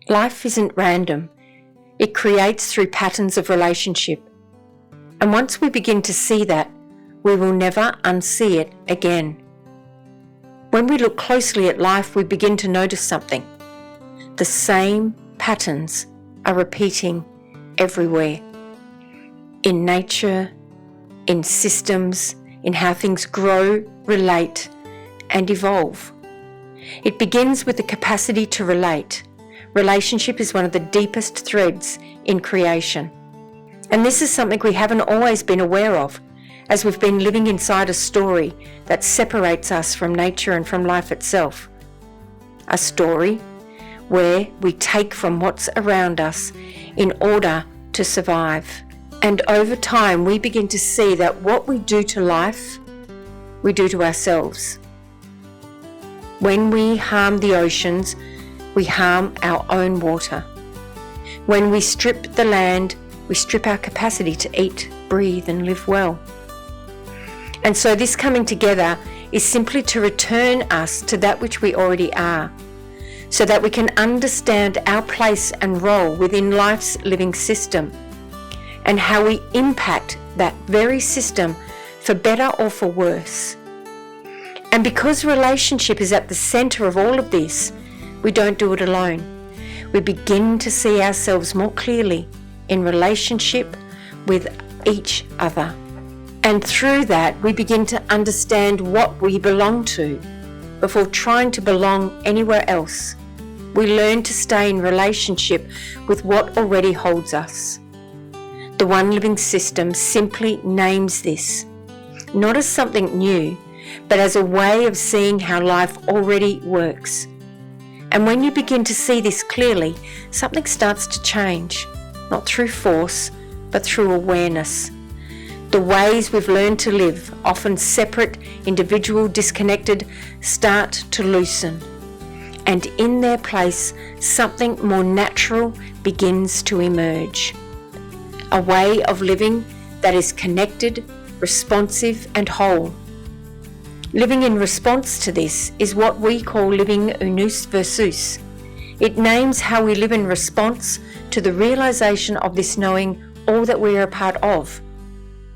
Life isn't random. It creates through patterns of relationship. And once we begin to see that, we will never unsee it again. When we look closely at life, we begin to notice something. The same patterns are repeating everywhere. In nature, in systems, in how things grow, relate, and evolve. It begins with the capacity to relate. Relationship is one of the deepest threads in creation. And this is something we haven't always been aware of, as we've been living inside a story that separates us from nature and from life itself. A story where we take from what's around us in order to survive. And over time, we begin to see that what we do to life, we do to ourselves. When we harm the oceans, we harm our own water. When we strip the land, we strip our capacity to eat, breathe, and live well. And so this coming together is simply to return us to that which we already are, so that we can understand our place and role within life's living system, and how we impact that very system for better or for worse. And because relationship is at the center of all of this, we don't do it alone. We begin to see ourselves more clearly in relationship with each other. And through that, we begin to understand what we belong to before trying to belong anywhere else. We learn to stay in relationship with what already holds us. The One Living System simply names this, not as something new, but as a way of seeing how life already works. And when you begin to see this clearly, something starts to change, not through force, but through awareness. The ways we've learned to live, often separate, individual, disconnected, start to loosen. And in their place, something more natural begins to emerge. A way of living that is connected, responsive, and whole. Living in response to this is what we call living unus versus. It names how we live in response to the realization of this knowing all that we are a part of.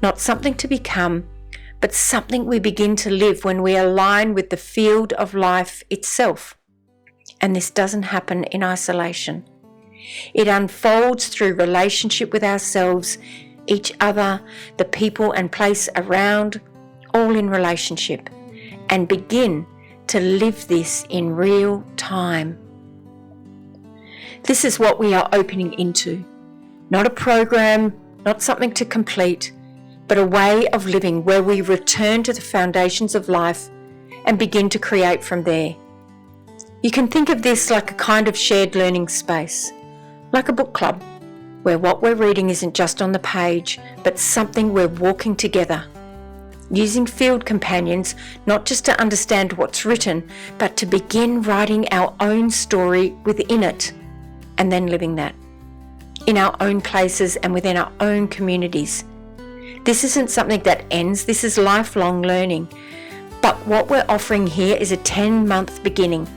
Not something to become, but something we begin to live when we align with the field of life itself. And this doesn't happen in isolation. It unfolds through relationship with ourselves, each other, the people and place around, all in relationship, and begin to live this in real time. This is what we are opening into. Not a program, not something to complete, but a way of living where we return to the foundations of life and begin to create from there. You can think of this like a kind of shared learning space, like a book club, where what we're reading isn't just on the page, but something we're walking together, using field companions, not just to understand what's written, but to begin writing our own story within it, and then living that, in our own places and within our own communities. This isn't something that ends, this is lifelong learning. But what we're offering here is a 10-month beginning,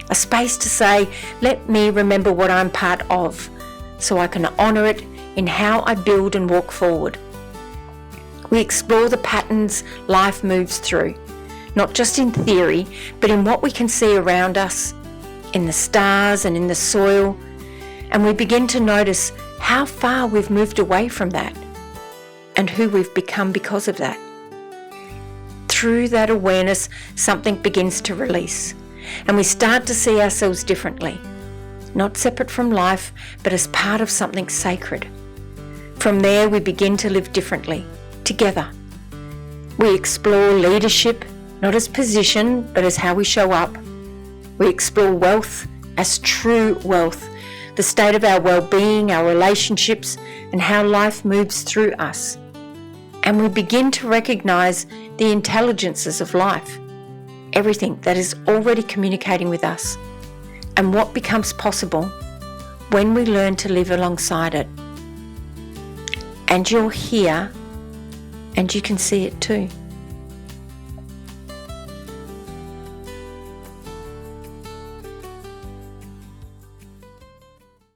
a space to say, let me remember what I'm part of, so I can honour it in how I build and walk forward. We explore the patterns life moves through, not just in theory, but in what we can see around us, in the stars and in the soil, and we begin to notice how far we've moved away from that and who we've become because of that. Through that awareness, something begins to release, and we start to see ourselves differently, not separate from life, but as part of something sacred. From there, we begin to live differently, together. We explore leadership, not as position, but as how we show up. We explore wealth as true wealth, the state of our well-being, our relationships, and how life moves through us. And we begin to recognize the intelligences of life, everything that is already communicating with us, and what becomes possible when we learn to live alongside it. And you're here, and you can see it too.